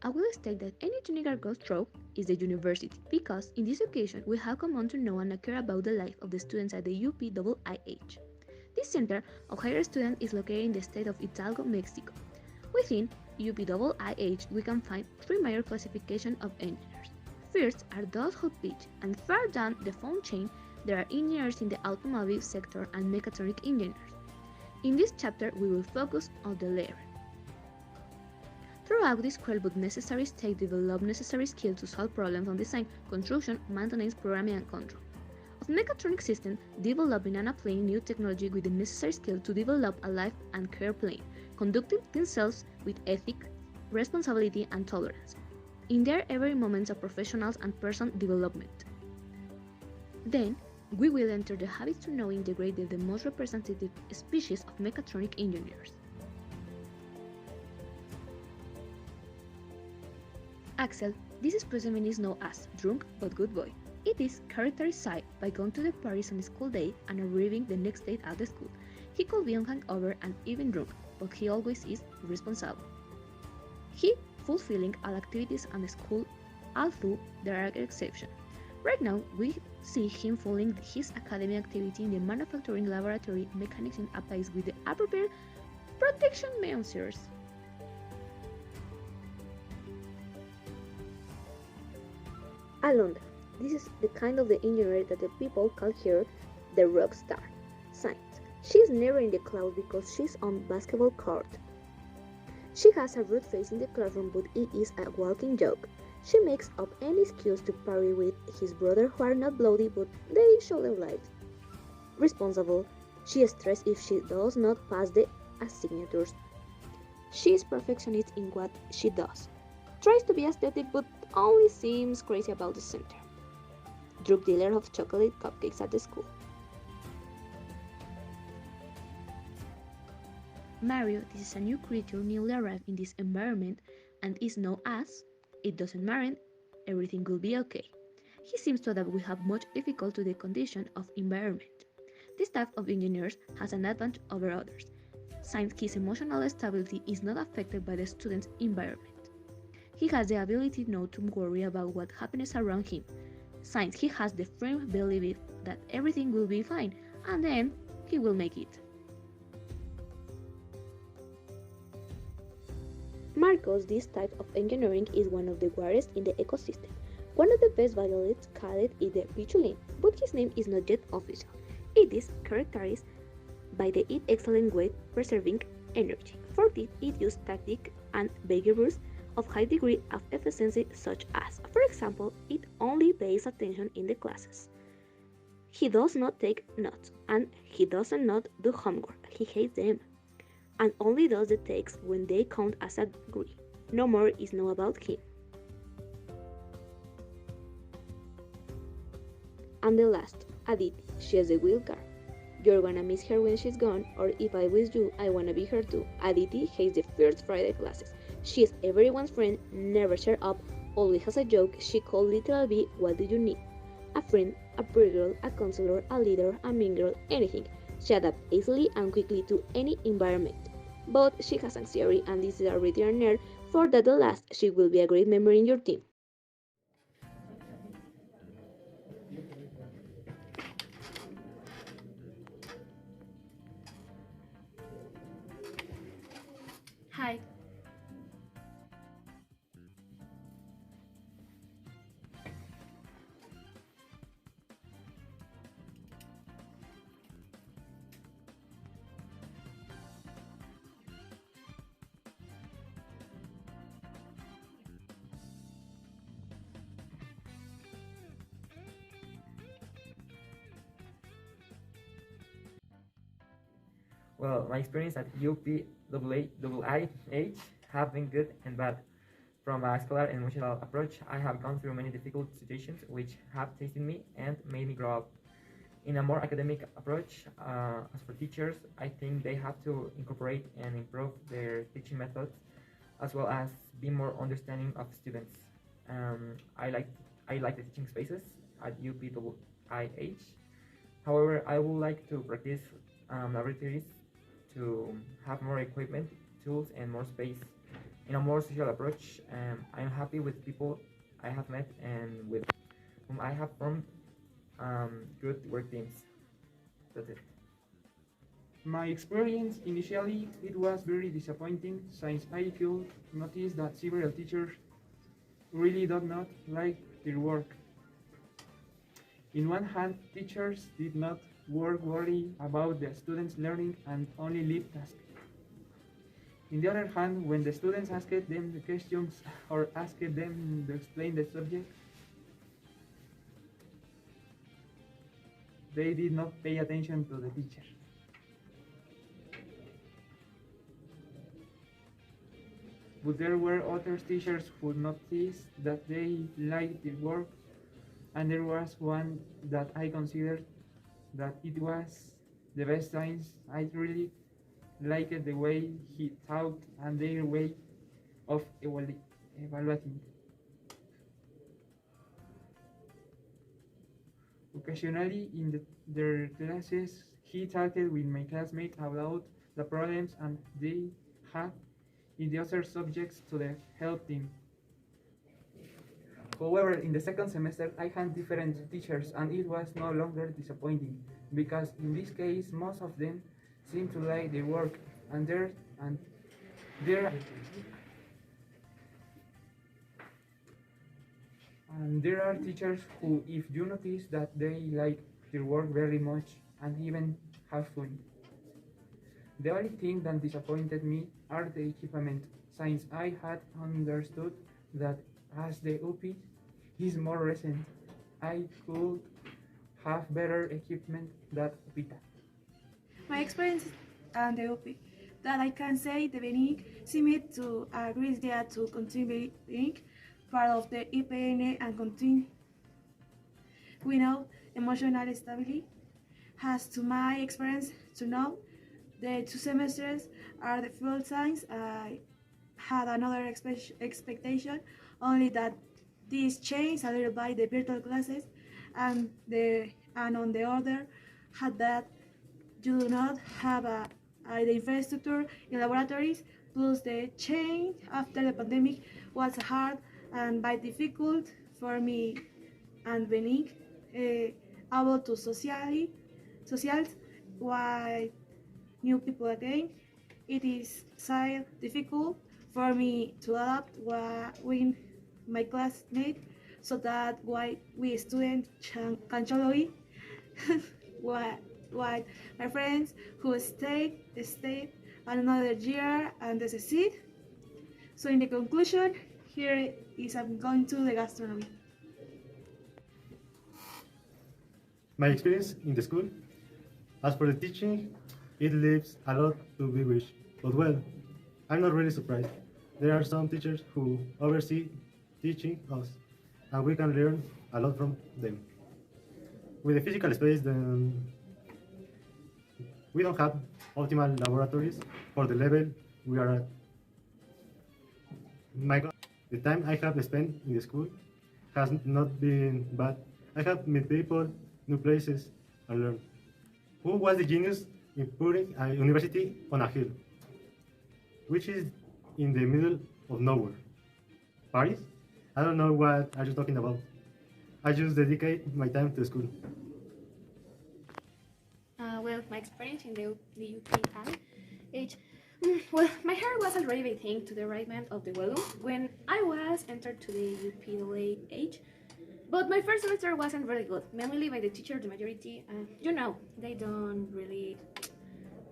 I will state that any technical goes through is the university, because in this occasion we have come on to know and care about the life of the students at the UPIIH. This center of higher students is located in the state of Hidalgo, Mexico. Within UPIIH, we can find three major classifications of engineers. First are those who teach, and far down the food chain, there are engineers in the automobile sector and mechatronic engineers. In this chapter, we will focus on the latter. Throughout this cruel but necessary stage, develop necessary skills to solve problems on design, construction, maintenance, programming, and control. Of mechatronic systems, developing and applying new technology with the necessary skill to develop a life and care plan, conducting themselves with ethic, responsibility, and tolerance in their every moments of professional and personal development. Then, we will enter the habits to know integrate the most representative species of mechatronic engineers. Axel, this specimen is known as drunk but good boy. It is characterized by going to the parties on school day and arriving the next day at the school. He could be hungover and even drunk, but he always is responsible. He fulfilling all activities on the school, although there are exceptions. Right now, we see him following his academic activity in the manufacturing laboratory, mechanics applies with the appropriate protection measures. Alondra. This is the kind of the engineer that the people call here the rock star. Science. She is never in the cloud because she's on basketball court. She has a rude face in the classroom, but it is a walking joke. She makes up any excuse to party with his brother who are not bloody but they show their light. Responsible. She is stressed if she does not pass the assignatures. She is perfectionist in what she does. Tries to be aesthetic but only seems crazy about the center. Drug dealer of chocolate cupcakes at the school. Mario, this is a new creature newly arrived in this environment and is known as it doesn't matter, everything will be okay. He seems to adapt without much difficulty to the condition of environment. This type of engineers has an advantage over others, since his emotional stability is not affected by the student's environment. He has the ability not to worry about what happens around him, since he has the firm belief that everything will be fine and then he will make it. Marcos, this type of engineering is one of the rarest in the ecosystem. One of the best violets called is the pichulin, but his name is not yet official. It is characterized by the its excellent way preserving energy. For this, it uses tactics and behaviors of high degree of efficiency, such as, for example, it only pays attention in the classes. He does not take notes, and he does not do homework. He hates them, and only does the takes when they count as a degree. No more is known about him. And the last, Aditi, she is a wild card. You're gonna miss her when she's gone, or if I wish you, I wanna be her too. Aditi hates the first Friday classes. She is everyone's friend, never share up, always has a joke. She could literally be what do you need? A friend, a pretty girl, a counselor, a leader, a mean girl, anything. She adapts easily and quickly to any environment. But she has anxiety and this is a returner for that the last she will be a great member in your team. Hi. Well, my experience at UPIIH have been good and bad. From a scholar and emotional approach, I have gone through many difficult situations which have tested me and made me grow up. In a more academic approach, as for teachers, I think they have to incorporate and improve their teaching methods as well as be more understanding of students. Um, I like I like the teaching spaces at UPIIH. However, I would like to practice laboratories to have more equipment, tools, and more space in a more social approach. I'm happy with people I have met and with whom I have formed good work teams. That's it. My experience initially it was very disappointing since I could notice that several teachers really did not like their work. In one hand, teachers did not worry about the students' learning and only leave tasks. In the other hand, when the students asked them the questions or asked them to explain the subject, they did not pay attention to the teacher. But there were other teachers who noticed that they liked the work, and there was one that I considered that it was the best science. I really liked the way he taught and their way of evaluating. Occasionally in their classes, he talked with my classmates about the problems and they had in the other subjects to help him. However, in the second semester, I had different teachers and it was no longer disappointing because in this case, most of them seemed to like their work and there are teachers who, if you notice that they like their work very much and even have fun. The only thing that disappointed me are the equipment, since I had understood that as the UP is more recent, I could have better equipment than UPITA. My experience and the UP that I can say the beginning seemed to agree there to continue being part of the IPN and continue. We know emotional stability has to my experience to know the 2 semesters are the full times. I had another expectation, only that this changed a little by the virtual classes and on the other had that you do not have the infrastructure in laboratories, plus the change after the pandemic was hard and by difficult for me and being able to socialize with new people again. It is so difficult for me to adapt with my classmates so that we students can enjoy what my friends who stayed another year and succeed. So in the conclusion, here is I'm going to the gastronomy. My experience in the school, as for the teaching, it leaves a lot to be wished. But well, I'm not really surprised. There are some teachers who oversee teaching us, and we can learn a lot from them. With the physical space, then we don't have optimal laboratories for the level we are at. The time I have spent in the school has not been bad. I have met people, new places, and learned. Who was the genius in putting a university on a hill, which is in the middle of nowhere? Paris? I don't know what are you talking about. I just dedicate my time to school. Well, my experience in the UPI age. Well, my hair was already a thing to the right of the volume when I was entered to the UPLA age. But my first semester wasn't really good, mainly by the teacher, the majority, they don't really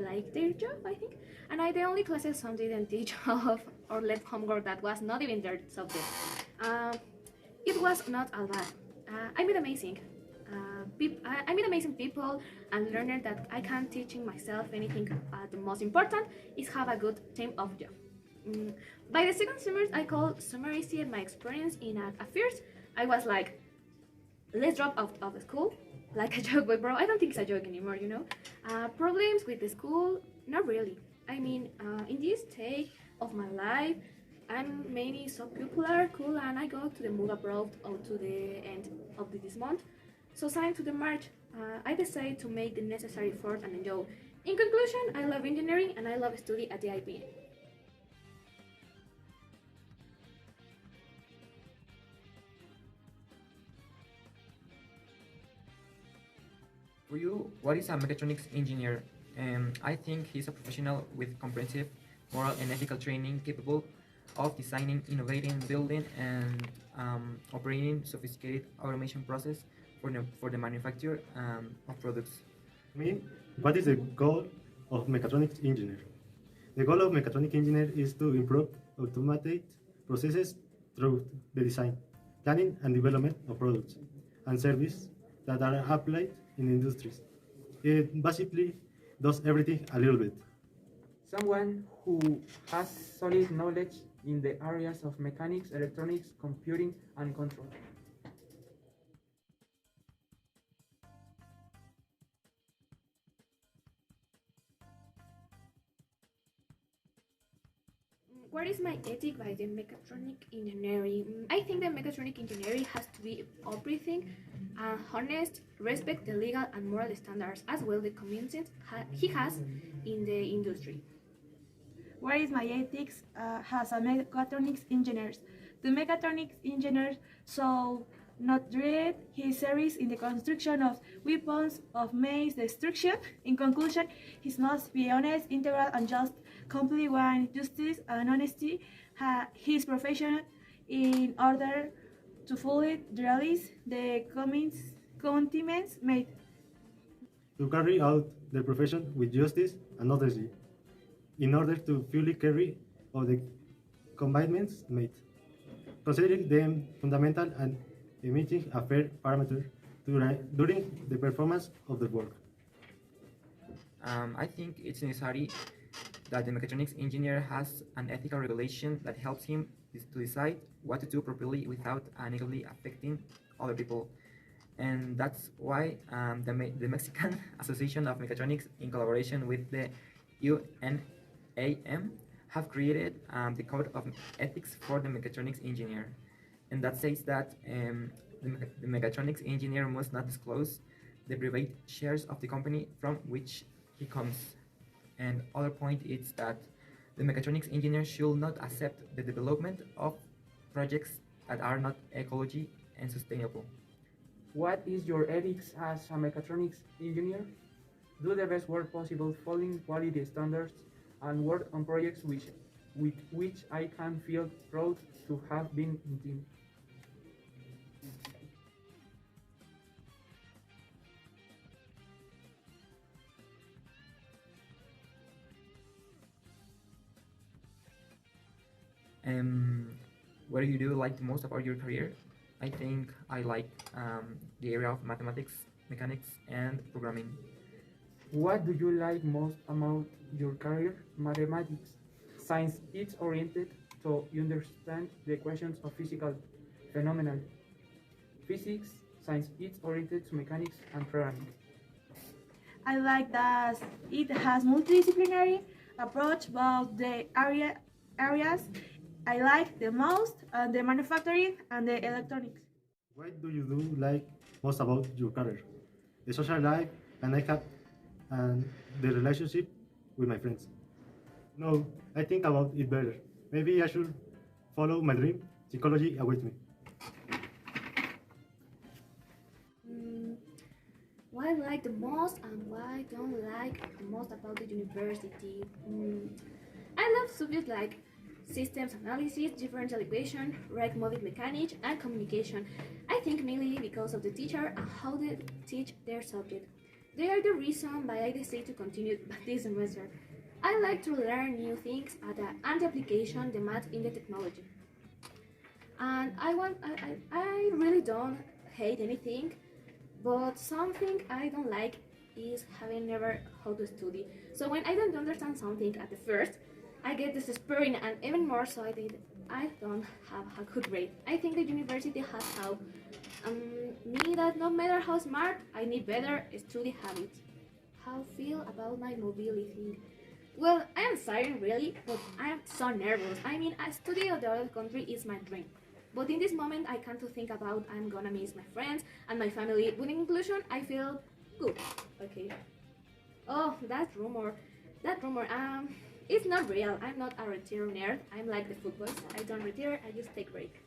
like their job, I think. And the only classes some didn't teach of or left homework that was not even their subject. It was not all bad. I made amazing. I meet amazing people and learned that I can teaching myself anything. The most important is have a good team of job. By the second semester, I call summarizing my experience in at first. I was like, let's drop out of the school, like a joke, but bro, I don't think it's a joke anymore, Problems with the school? Not really. I mean, in this stage of my life, I'm mainly so popular, cool, and I go to the move abroad or to the end of this month. So signed to the March, I decided to make the necessary effort and enjoy. In conclusion, I love engineering and I love study at the IPN. For you, what is a mechatronics engineer? I think he's a professional with comprehensive moral and ethical training capable of designing, innovating, building, and operating sophisticated automation process for the manufacture of products. I mean, what is the goal of mechatronics engineer? The goal of mechatronic engineer is to improve, automate processes through the design, planning, and development of products and services that are applied in industries. It basically does everything a little bit. Someone who has solid knowledge in the areas of mechanics, electronics, computing, and control. What is my ethic by the mechatronic engineering? I think the mechatronic engineering has to be everything honest, respect the legal and moral standards as well the commitment he has in the industry. What is my ethics as a mechatronics engineer? The mechatronics engineer so not dread his service in the construction of weapons of mass destruction. In conclusion, he must be honest, integral, and just, complete with justice and honesty his profession in order to fully realize the commitments made. To carry out their profession with justice and honesty, in order to fully carry out the commitments made, considering them fundamental and emitting a fair parameter during the performance of the work. I think it's necessary that the mechatronics engineer has an ethical regulation that helps him to decide what to do properly without negatively affecting other people. And that's why the Mexican Association of Mechatronics, in collaboration with the UNAM, have created the Code of Ethics for the Mechatronics Engineer. And that says that the mechatronics engineer must not disclose the private shares of the company from which he comes. And other point is that the mechatronics engineer should not accept the development of projects that are not ecology and sustainable. What is your ethics as a mechatronics engineer? Do the best work possible following quality standards and work on projects with which I can feel proud to have been in team. What do you do like the most about your career? I think I like the area of mathematics, mechanics, and programming. What do you like most about your career? Mathematics. Science is oriented to understand the equations of physical phenomena. Physics, science is oriented to mechanics and programming. I like that it has multidisciplinary approach, but the areas I like the most are the manufacturing and the electronics. What do you do like most about your career? The social life and I have and the relationship with my friends. No, I think about it better. Maybe I should follow my dream. Psychology awaits me. What I like the most and what I don't like the most about the university. I love subjects like systems analysis, differential equation, Reich-Modic mechanics, and communication. I think mainly because of the teacher and how they teach their subject. They are the reason why I decided to continue this semester. I like to learn new things and the application the math in the technology. And I really don't hate anything, but something I don't like is having never how to study. So when I don't understand something at the first, I get desperate and even more so I don't have a good grade. I think the university has helped me that no matter how smart, I need better study habits. How feel about my mobility? Well, I am sorry really, but I am so nervous. I mean, a study of the other country is my dream. But in this moment, I can't think about I'm gonna miss my friends and my family. But in conclusion, I feel good. Okay. Oh, that rumor. It's not real. I'm not a retired nerd. I'm like the footballers. I don't retire. I just take break.